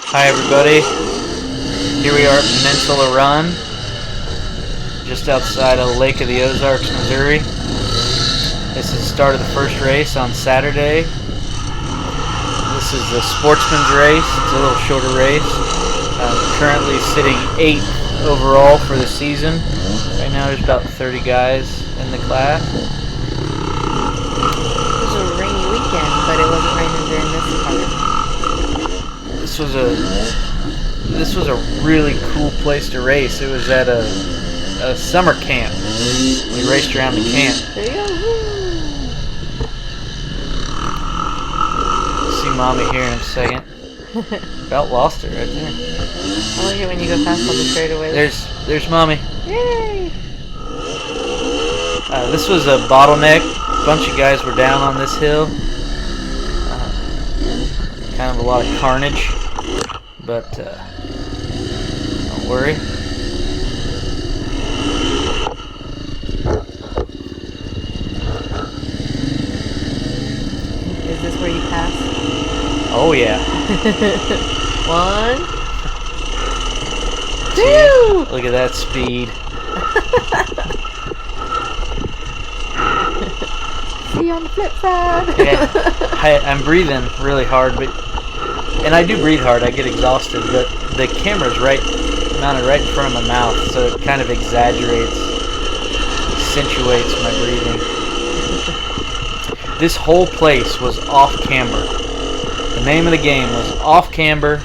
Hi everybody, here we are at Penisula Run, just outside of Lake of the Ozarks, Missouri. This is the start of the first race on Saturday. This is the sportsman's race. It's a little shorter race. Currently sitting 8th overall for the season. Right now there's about 30 guys in the class. It was a rainy weekend, but it wasn't raining during this part. This was a really cool place to race. It was at a summer camp. We raced around the camp. There you go. See Mommy here in a second. About lost her right there. I like it when you go past on the straightaway. There's Mommy. Yay! This was a bottleneck. A bunch of guys were down on this hill. Kind of a lot of carnage, but don't worry. Is this where you pass? Oh yeah. 1, 2. Look at that speed. See you on the flip side. Yeah, I'm breathing really hard, and I do breathe hard. I get exhausted, but the camera's mounted right in front of my mouth, so it kind of exaggerates, accentuates my breathing. This whole place was off camber. The name of the game was off camber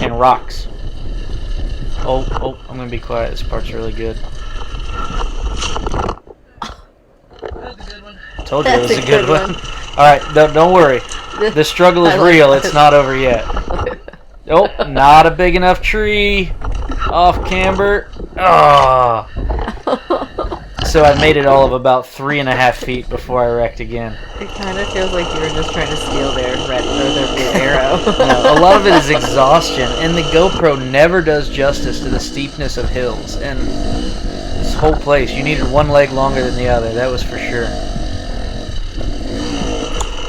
and rocks. Oh, I'm gonna be quiet. This part's really good. Told you it was a good one. Alright, don't worry. The struggle is real. It's not over yet. Nope, not a big enough tree. Off camber. Oh. So I made it all of about 3.5 feet before I wrecked again. It kind of feels like you were just trying to steal their blue arrow. No, a lot of it is exhaustion, and the GoPro never does justice to the steepness of hills. And this whole place, you needed one leg longer than the other. That was for sure.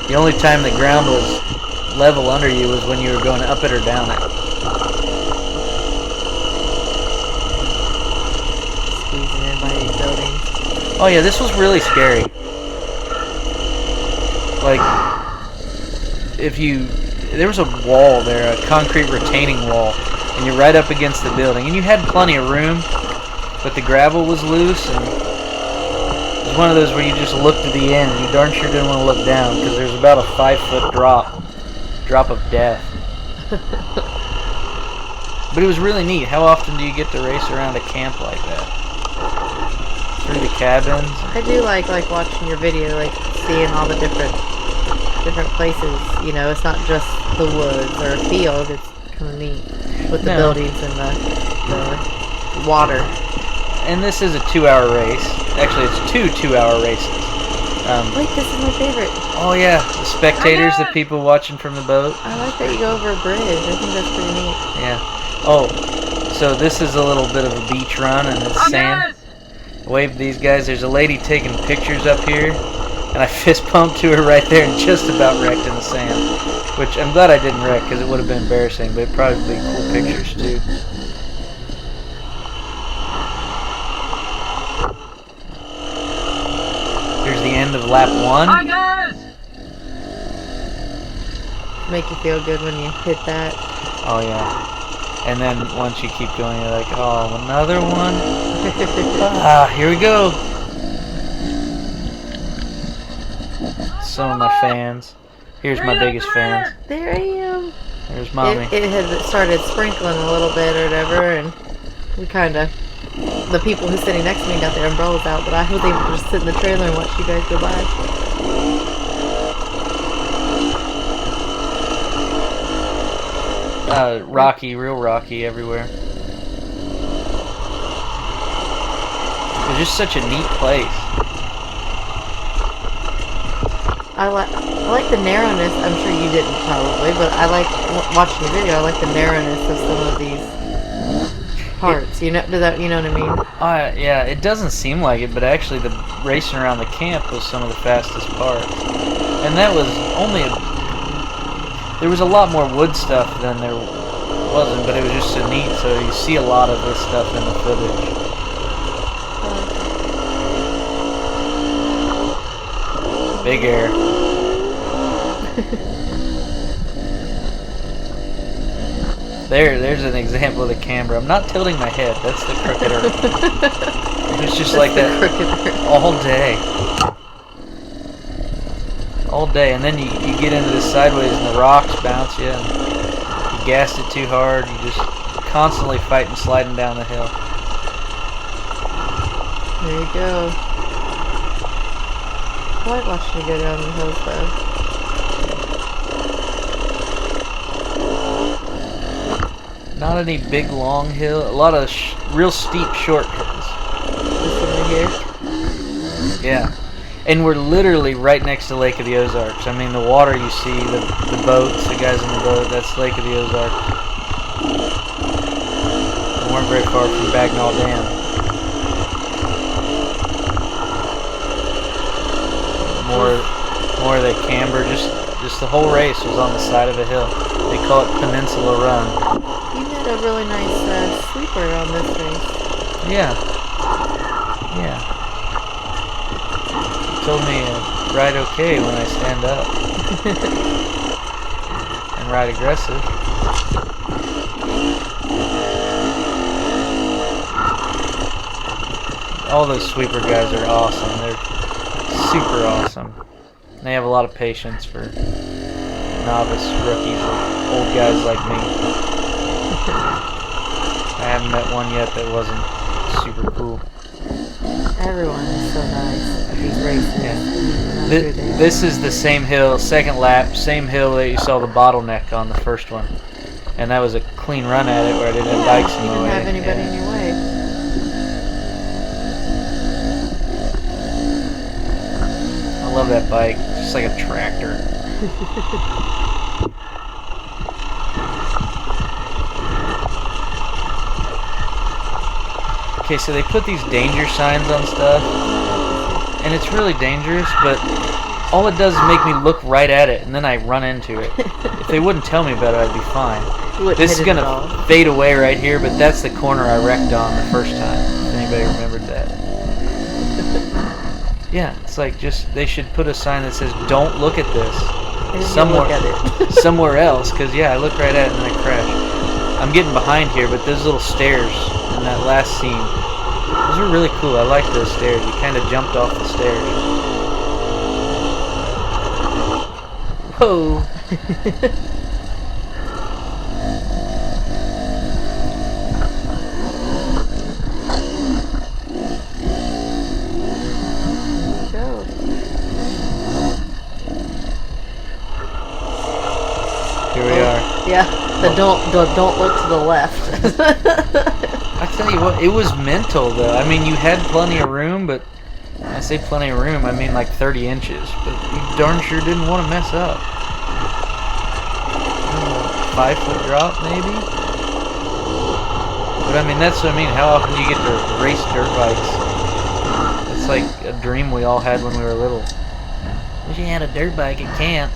The only time the ground was level under you was when you were going up it or down it. Squeezing in by these buildings. Oh yeah, this was really scary. Like, there was a wall there, a concrete retaining wall, and you're right up against the building, and you had plenty of room, but the gravel was loose, and it was one of those where you just looked to the end, and you darn sure didn't want to look down, because there's about a 5-foot drop of death. But it was really neat. How often do you get to race around a camp like that? Through the cabins? I do like watching your video, like seeing all the different places. You know, it's not just the woods or a field. It's kind of neat with the buildings and the water. And this is a 2-hour race. Actually, it's 2-2-hour races. Wait, this is my favorite. Oh yeah, the spectators, the people watching from the boat. I like that you go over a bridge. I think that's pretty neat. Yeah. Oh, so this is a little bit of a beach run, and it's sand. Wave these guys. There's a lady taking pictures up here, and I fist pumped to her right there and just about wrecked in the sand. Which I'm glad I didn't wreck, because it would have been embarrassing, but it'd probably be cool pictures too. Here's the end of lap 1. Hi guys! Make you feel good when you hit that. Oh yeah. And then once you keep going, you're like, oh, another one? Here we go. Some of my fans. Here's my biggest fans. There I am. There's Mommy. It had started sprinkling a little bit or whatever, and we kind of, the people who's sitting next to me got their umbrellas out, but I was able to just sit in the trailer and watch you guys go by. Rocky, real rocky everywhere. It's just such a neat place. I like the narrowness. I'm sure you didn't probably, but I like watching your video. I like the narrowness of some of these parts. You know what I mean? Yeah, it doesn't seem like it, but actually the racing around the camp was some of the fastest parts. And that was only there was a lot more wood stuff than there wasn't, but it was just so neat. So you see a lot of this stuff in the footage. Big air. There's an example of the camera. I'm not tilting my head. That's the crooked earth. It's just like that all day. All day. And then you get into this sideways and the rocks bounce you. And you gassed it too hard. You just constantly fighting sliding down the hill. There you go. I like watching you go down the hills though. Not any big long hill. A lot of real steep short hills. This one right here? Yeah. And we're literally right next to Lake of the Ozarks. I mean, the water you see, the boats, the guys on the boat, that's Lake of the Ozarks. We weren't very far from Bagnall Dam. More of the camber, just the whole race was on the side of a hill. They call it Penisula Run. You had a really nice sleeper on this race. Yeah. Yeah. You told me to ride okay when I stand up. And ride aggressive. All those sweeper guys are awesome. They're super awesome. They have a lot of patience for novice rookies, old guys like me. I haven't met one yet that wasn't super cool. Everyone is so nice at these races. Yeah. This is the same hill, second lap, same hill that you saw the bottleneck on the first one. And that was a clean run at it where I didn't have bikes in you my didn't way. have anybody in your way. I love that bike. It's just like a tractor. Okay, so they put these danger signs on stuff, and it's really dangerous, but all it does is make me look right at it, and then I run into it. If they wouldn't tell me about it, I'd be fine. This is going to fade away right here, but that's the corner I wrecked on the first time, if anybody remembered that. Yeah, it's like they should put a sign that says, don't look at this. Somewhere else, because yeah, I looked right at it and then I crashed. I'm getting behind here, but those little stairs in that last scene, those were really cool. I like those stairs. You kind of jumped off the stairs. Whoa. Here we are. Yeah, don't look to the left. I tell you what, it was mental though. I mean, you had plenty of room, but when I say plenty of room, I mean like 30 inches. But you darn sure didn't want to mess up. 5-foot drop, maybe? But I mean, that's what I mean. How often do you get to race dirt bikes? It's like a dream we all had when we were little. Wish you had a dirt bike at camp.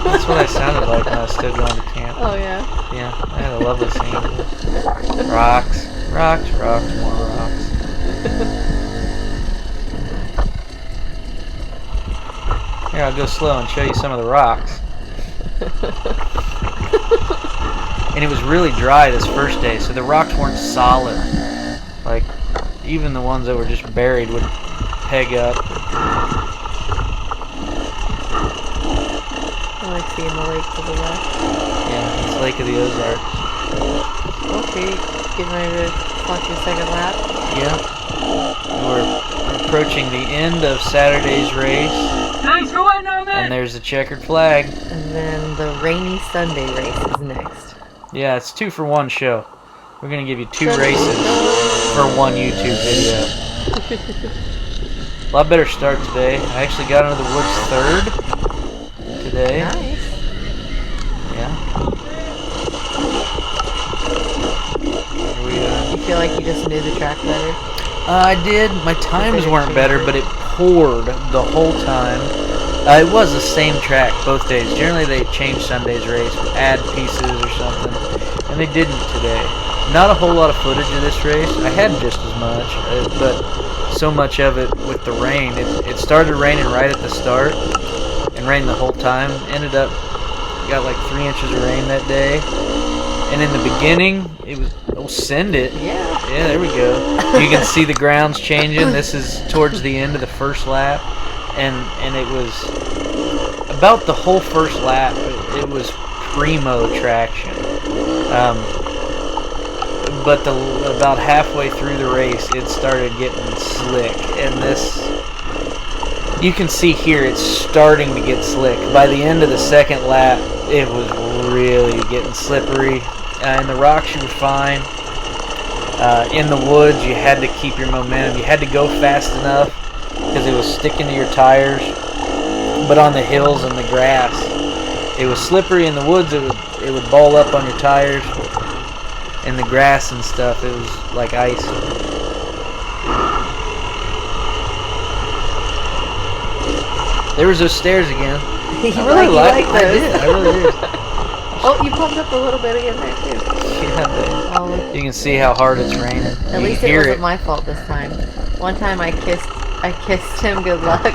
That's what I sounded like when I was still going to camp. Oh, yeah? Yeah, I had a lovely scene. Rocks, rocks, rocks, more rocks. Here, I'll go slow and show you some of the rocks. And it was really dry this first day, so the rocks weren't solid. Like, even the ones that were just buried would peg up. I like seeing the lake to the left. Yeah, it's Lake of the Ozarks. Okay, getting ready to clock your second lap. Yeah. We're approaching the end of Saturday's race. Thanks for waiting on me! And there's a checkered flag. And then the rainy Sunday race is next. Yeah, it's 2-for-1 show. We're going to give you 2 races for 1 YouTube video. A lot better start today. I actually got into the woods 3rd today. Nice. Yeah. You feel like you just knew the track better? I did. My times weren't better, but it poured the whole time. It was the same track both days. Generally they change Sunday's race, add pieces or something, and they didn't today. Not a whole lot of footage of this race. I had just as much, but so much of it with the rain. It started raining right at the start and rained the whole time. Ended up, got like 3 inches of rain that day. And in the beginning, it was, oh, send it. Yeah. Yeah, there we go. You can see the grounds changing. This is towards the end of the first lap. And it was about the whole first lap. It was primo traction. But about halfway through the race, it started getting slick. And this, you can see here, it's starting to get slick. By the end of the second lap, it was really getting slippery. In the rocks, you were fine. In the woods, you had to keep your momentum. You had to go fast enough because it was sticking to your tires. But on the hills and the grass, it was slippery. In the woods, it would ball up on your tires. In the grass and stuff, it was like ice. There was those stairs again. I really like those. I did. I really did. Oh, you pumped up a little bit again there too. Yeah, you can see how hard it's raining. At least it wasn't my fault this time. One time I kissed him good luck,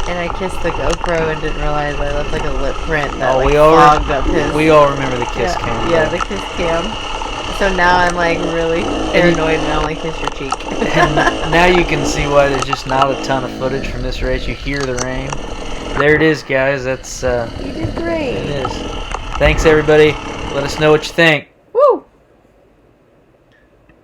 and I kissed the GoPro and didn't realize I left like a lip print that clogged up his. We all remember the kiss cam. Yeah, the kiss cam. So now I'm like really paranoid and I only kiss your cheek. And now you can see why there's just not a ton of footage from this race. You hear the rain. There it is, guys. That's you did great. it is. Thanks, everybody. Let us know what you think.